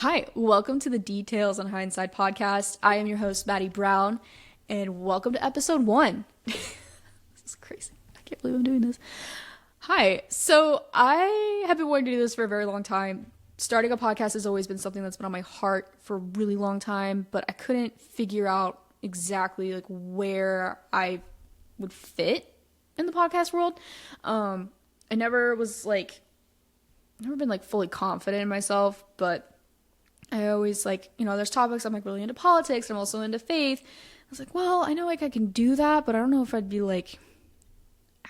Hi, welcome to the Details on Hindsight podcast. I am your host, Maddie Brown, and welcome to episode 1. This is crazy. I can't believe I'm doing this. Hi, so I have been wanting to do this for a very long time. Starting a podcast has always been something that's been on my heart for a really long time, but I couldn't figure out exactly where I would fit in the podcast world. I never been fully confident in myself, but I always there's topics I'm really into politics. I'm also into faith. I was like, well, I know I can do that, but I don't know if I'd be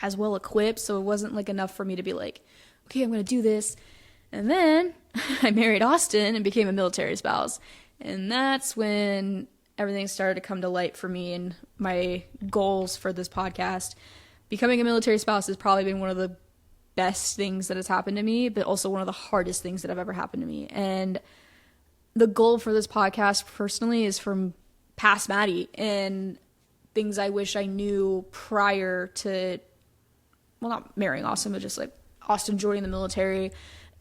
as well equipped. So it wasn't enough for me to be okay, I'm going to do this. And then I married Austin and became a military spouse. And that's when everything started to come to light for me and my goals for this podcast. Becoming a military spouse has probably been one of the best things that has happened to me, but also one of the hardest things that have ever happened to me. And the goal for this podcast personally is from past Maddie and things I wish I knew prior to, well, not marrying Austin, but just Austin joining the military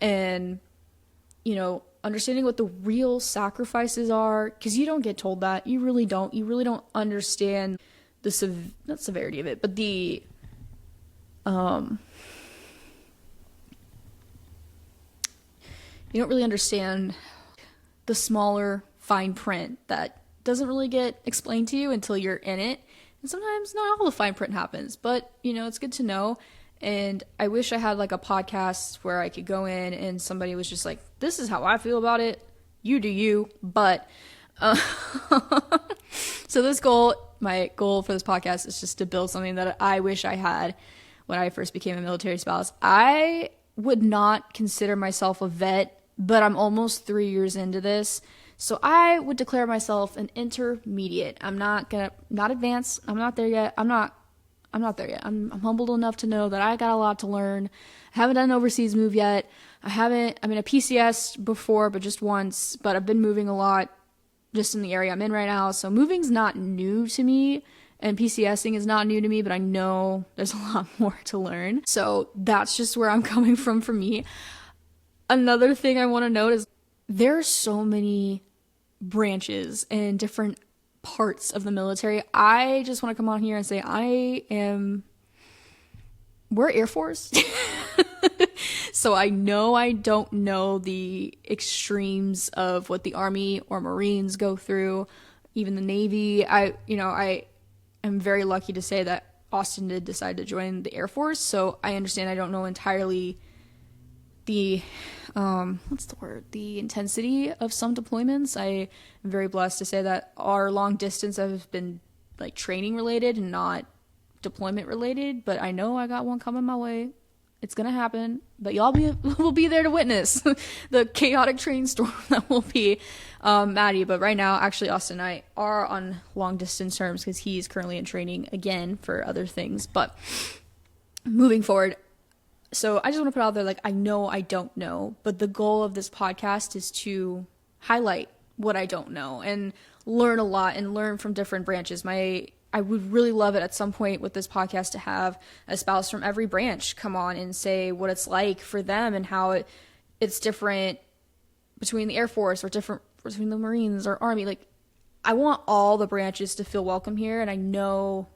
and, understanding what the real sacrifices are. Because you don't get told that. You really don't. You really don't understand the, not severity of it, but the, you don't really understand the smaller fine print that doesn't really get explained to you until you're in it. And sometimes not all the fine print happens, but it's good to know. And I wish I had a podcast where I could go in and somebody was just this is how I feel about it. You do you. But, so my goal for this podcast is just to build something that I wish I had when I first became a military spouse. I would not consider myself a vet, but I'm almost 3 years into this. So I would declare myself an intermediate. I'm not advanced. I'm not there yet. I'm not there yet. I'm humbled enough to know that I got a lot to learn. I haven't done an overseas move yet. I'm in a PCS before, but just once, but I've been moving a lot just in the area I'm in right now. So moving's not new to me and PCSing is not new to me, but I know there's a lot more to learn. So that's just where I'm coming from for me. Another thing I want to note is there are so many branches and different parts of the military. I just want to come on here and say we're Air Force. So I know I don't know the extremes of what the Army or Marines go through, even the Navy. I am very lucky to say that Austin did decide to join the Air Force, so I understand I don't know entirely the the intensity of some deployments. I am very blessed to say that our long distance have been training related and not deployment related, but I know I got one coming my way. It's gonna happen, but y'all will be there to witness the chaotic train storm that will be Maddie. But right now, actually, Austin and I are on long distance terms because he's currently in training again for other things. But moving forward, so I just want to put out there, I know I don't know, but the goal of this podcast is to highlight what I don't know and learn a lot and learn from different branches. I would really love it at some point with this podcast to have a spouse from every branch come on and say what it's like for them and how it's different between the Air Force or different between the Marines or Army. I want all the branches to feel welcome here, and I know,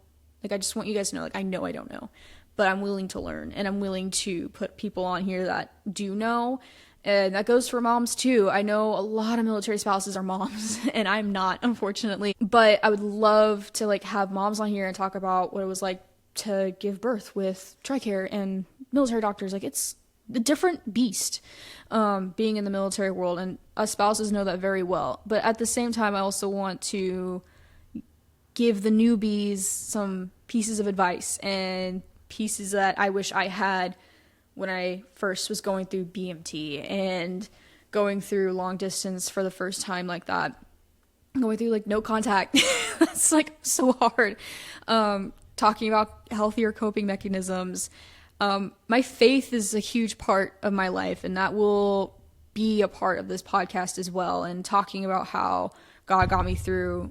I just want you guys to know, I know I don't know. But I'm willing to learn, and I'm willing to put people on here that do know. And that goes for moms too. I know a lot of military spouses are moms, and I'm not, unfortunately. But I would love to have moms on here and talk about what it was like to give birth with TRICARE and military doctors. It's a different beast, being in the military world, and us spouses know that very well. But at the same time, I also want to give the newbies some pieces of advice and pieces that I wish I had when I first was going through BMT and going through long distance for the first time like that. Going through no contact. That's so hard. Talking about healthier coping mechanisms. My faith is a huge part of my life, and that will be a part of this podcast as well. And talking about how God got me through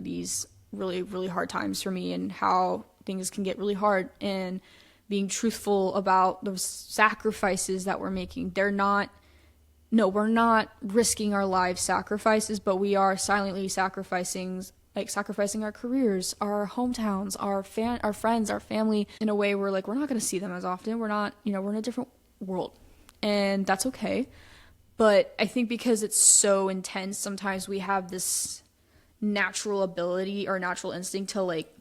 these really, really hard times for me and how things can get really hard, and being truthful about those sacrifices that we're making. They're not no, we're not risking our lives sacrifices, but we are silently sacrificing our careers, our hometowns, our friends, our family, in a way where like we're not going to see them as often. We're not, we're in a different world, and that's okay. But I think because it's so intense, sometimes we have this natural ability or natural instinct to like,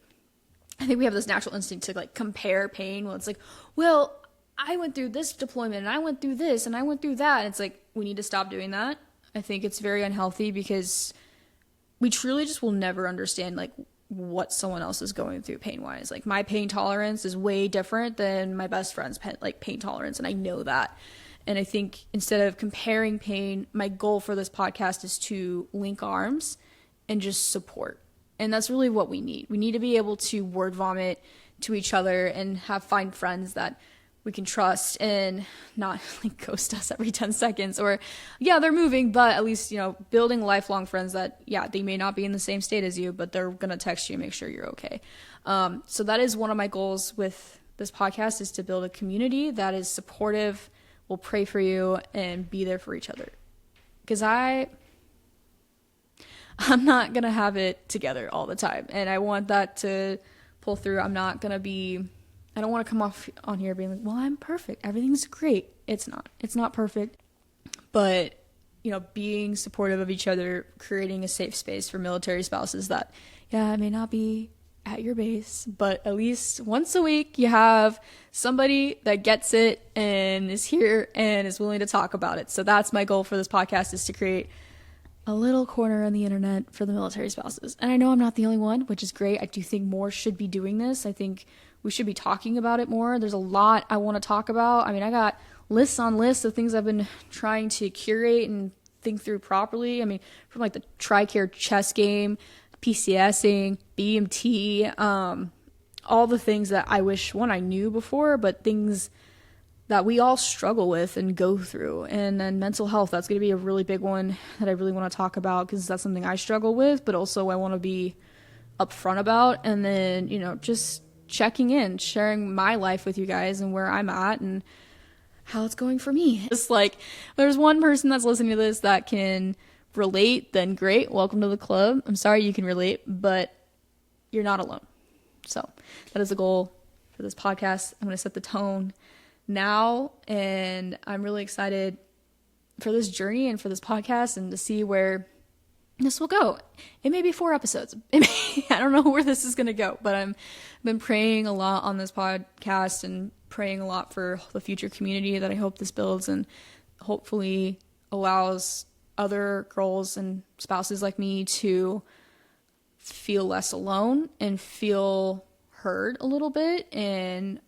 I think we have this natural instinct to like compare pain. Well, it's like, well, I went through this deployment and I went through this and I went through that. And it's like, we need to stop doing that. I think it's very unhealthy because we truly just will never understand like what someone else is going through pain wise. Like my pain tolerance is way different than my best friend's pain tolerance. And I know that. And I think instead of comparing pain, my goal for this podcast is to link arms and just support. And that's really what we need. We need to be able to word vomit to each other and find friends that we can trust and not like ghost us every 10 seconds or yeah, they're moving, but at least, building lifelong friends that, yeah, they may not be in the same state as you, but they're going to text you and make sure you're okay. So that is one of my goals with this podcast, is to build a community that is supportive, will pray for you and be there for each other. Because I'm not going to have it together all the time. And I want that to pull through. I don't want to come off on here being like, well, I'm perfect. Everything's great. It's not perfect. But, being supportive of each other, creating a safe space for military spouses that, yeah, it may not be at your base, but at least once a week you have somebody that gets it and is here and is willing to talk about it. So that's my goal for this podcast, is to create a little corner on the internet for the military spouses. And I know I'm not the only one, which is great. I do think more should be doing this. I think we should be talking about it more. There's a lot I want to talk about. I mean, I got lists on lists of things I've been trying to curate and think through properly. I mean, from like the TRICARE chess game, PCSing, BMT, all the things that I wish, I knew before, but things that we all struggle with and go through. And then mental health, that's going to be a really big one that I really want to talk about, because that's something I struggle with, but also I want to be upfront about. And then, just checking in, sharing my life with you guys and where I'm at and how it's going for me. It's like, there's one person that's listening to this that can relate, then great, welcome to the club. I'm sorry you can relate, but you're not alone. So that is the goal for this podcast. I'm going to set the tone now, and I'm really excited for this journey and for this podcast and to see where this will go. It may be 4 episodes. I don't know where this is going to go, but I've been praying a lot on this podcast and praying a lot for the future community that I hope this builds and hopefully allows other girls and spouses like me to feel less alone and feel heard a little bit and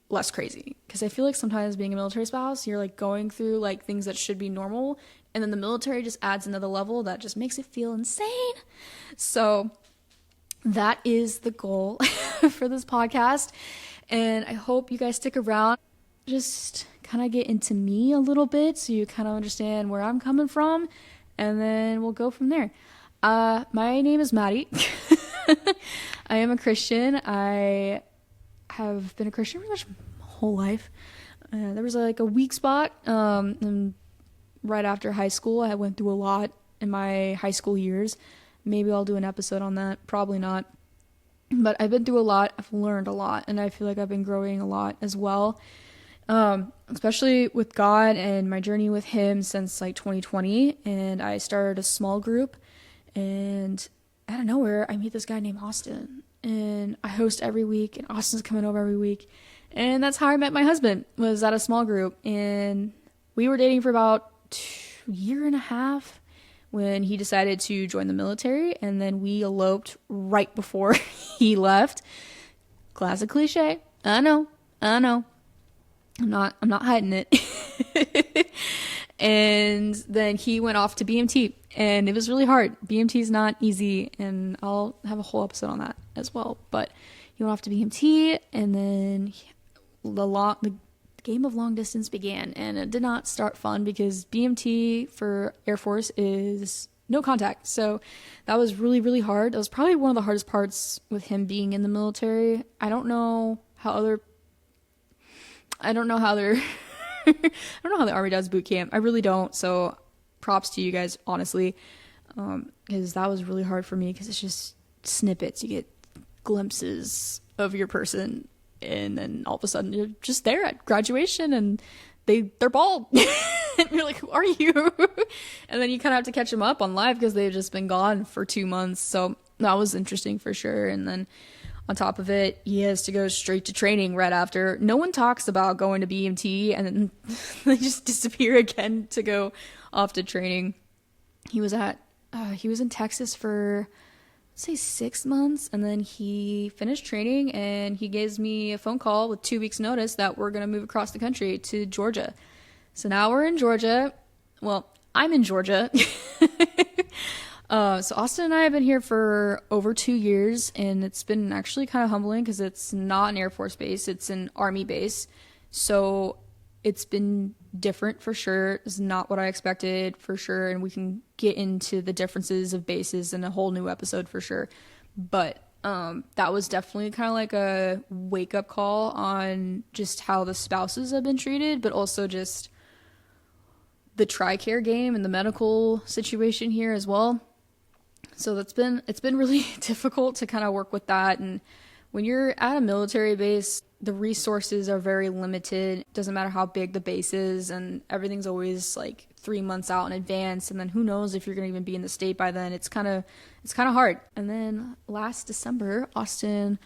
less crazy. Because I feel like sometimes being a military spouse, you're like going through like things that should be normal, and then the military just adds another level that just makes it feel insane. So that is the goal for this podcast, and I hope you guys stick around. Just kind of get into me a little bit so you kind of understand where I'm coming from, and then we'll go from there. My name is Maddie. I am a Christian. I have been a Christian pretty much my whole life. There was like a weak spot and right after high school. I went through a lot in my high school years. Maybe I'll do an episode on that. Probably not. But I've been through a lot. I've learned a lot. And I feel like I've been growing a lot as well. Especially with God and my journey with Him since like 2020. And I started a small group. And out of nowhere, I meet this guy named Austin. And I host every week. And Austin's coming over every week. And that's how I met my husband, was at a small group. And we were dating for about a year and a half when he decided to join the military, and then we eloped right before he left. Classic cliche. I know. I'm not hiding it. And then he went off to BMT, and it was really hard. BMT is not easy, and I'll have a whole episode on that as well. But he went off to BMT, and then the game of long distance began, and it did not start fun because BMT for Air Force is no contact. So that was really, really hard. That was probably one of the hardest parts with him being in the military. I don't know how other I don't know how the Army does boot camp. I really don't. So props to you guys, honestly. Because that was really hard for me because it's just snippets. You get glimpses of your person, and then all of a sudden you're just there at graduation and they're bald. And you're like, who are you? And then you kind of have to catch them up on live because they've just been gone for 2 months. So that was interesting for sure. And then on top of it, he has to go straight to training right after. No one talks about going to BMT and then they just disappear again to go off to training. He was in Texas for, let's say, 6 months, and then he finished training and he gives me a phone call with 2 weeks notice that we're going to move across the country to Georgia. So now we're in Georgia. Well, I'm in Georgia. So Austin and I have been here for over 2 years, and it's been actually kind of humbling because it's not an Air Force base, it's an Army base. So it's been different for sure. It's not what I expected for sure, and we can get into the differences of bases in a whole new episode for sure. But that was definitely kind of like a wake-up call on just how the spouses have been treated, but also just the TRICARE game and the medical situation here as well. So it's been really difficult to kind of work with that. And when you're at a military base, the resources are very limited. It doesn't matter how big the base is, and everything's always like 3 months out in advance. And then who knows if you're going to even be in the state by then. It's kind of hard. And then last December, Austin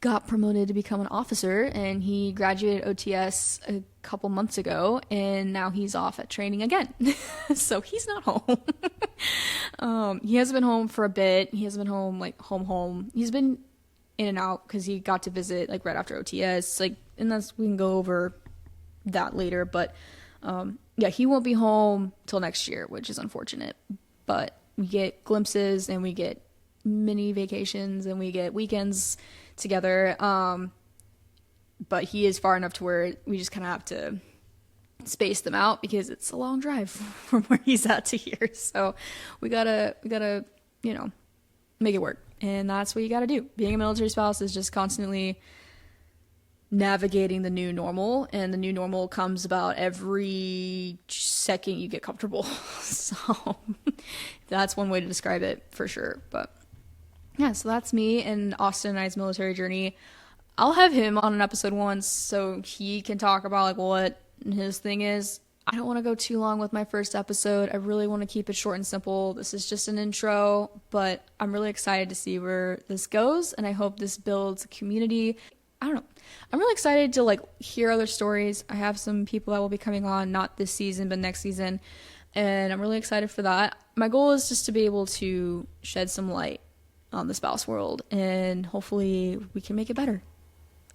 got promoted to become an officer, and he graduated OTS a couple months ago, and now he's off at training again. So he's not home. He hasn't been home for a bit. He hasn't been home, like home. He's been in and out because he got to visit like right after OTS, like, and we can go over that later. But yeah, he won't be home till next year, which is unfortunate. But we get glimpses and we get mini vacations and we get weekends together. But he is far enough to where we just kind of have to space them out because it's a long drive from where he's at to here. So we gotta, make it work. And that's what you gotta do. Being a military spouse is just constantly navigating the new normal, and the new normal comes about every second you get comfortable. So that's one way to describe it for sure. But yeah, so that's me and Austin and I's military journey. I'll have him on an episode once so he can talk about like what his thing is. I don't want to go too long with my first episode. I really want to keep it short and simple. This is just an intro, but I'm really excited to see where this goes, and I hope this builds a community. I don't know. I'm really excited to like hear other stories. I have some people that will be coming on, not this season, but next season, and I'm really excited for that. My goal is just to be able to shed some light on the spouse world, and hopefully we can make it better.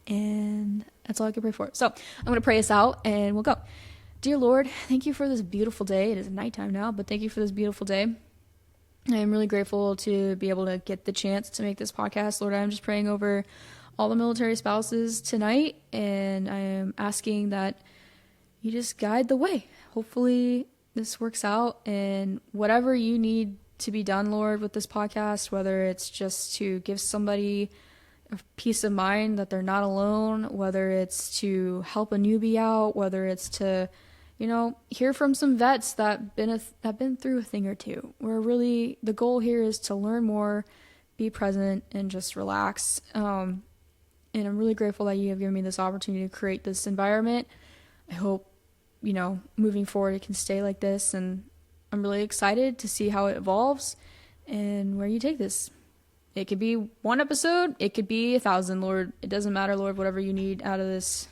And that's all I can pray for. So I'm going to pray us out and we'll go. Dear Lord, thank you for this beautiful day. It is nighttime now, but thank you for this beautiful day. I am really grateful to be able to get the chance to make this podcast. Lord, I'm just praying over all the military spouses tonight, and I am asking that you just guide the way. Hopefully this works out, and whatever you need to be done, Lord, with this podcast, whether it's just to give somebody a peace of mind that they're not alone, whether it's to help a newbie out, whether it's to, hear from some vets that have been through a thing or two. Where really the goal here is to learn more, be present, and just relax. And I'm really grateful that you have given me this opportunity to create this environment. I hope, moving forward it can stay like this, and I'm really excited to see how it evolves and where you take this. It could be one episode, it could be 1,000, Lord. It doesn't matter, Lord. Whatever you need out of this,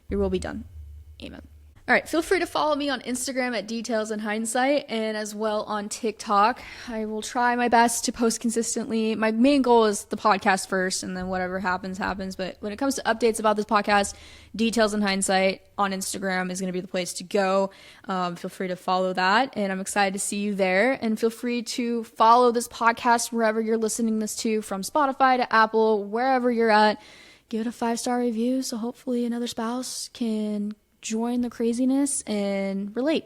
your will be done. Amen. All right, feel free to follow me on Instagram at Details in Hindsight, and as well on TikTok. I will try my best to post consistently. My main goal is the podcast first, and then whatever happens. But when it comes to updates about this podcast, Details in Hindsight on Instagram is going to be the place to go. Feel free to follow that, and I'm excited to see you there. And feel free to follow this podcast wherever you're listening this to, from Spotify to Apple, wherever you're at. Give it a 5-star review so hopefully another spouse can join the craziness and relate.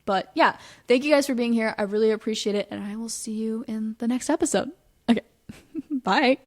But yeah, thank you guys for being here. I really appreciate it, and I will see you in the next episode. Okay. Bye.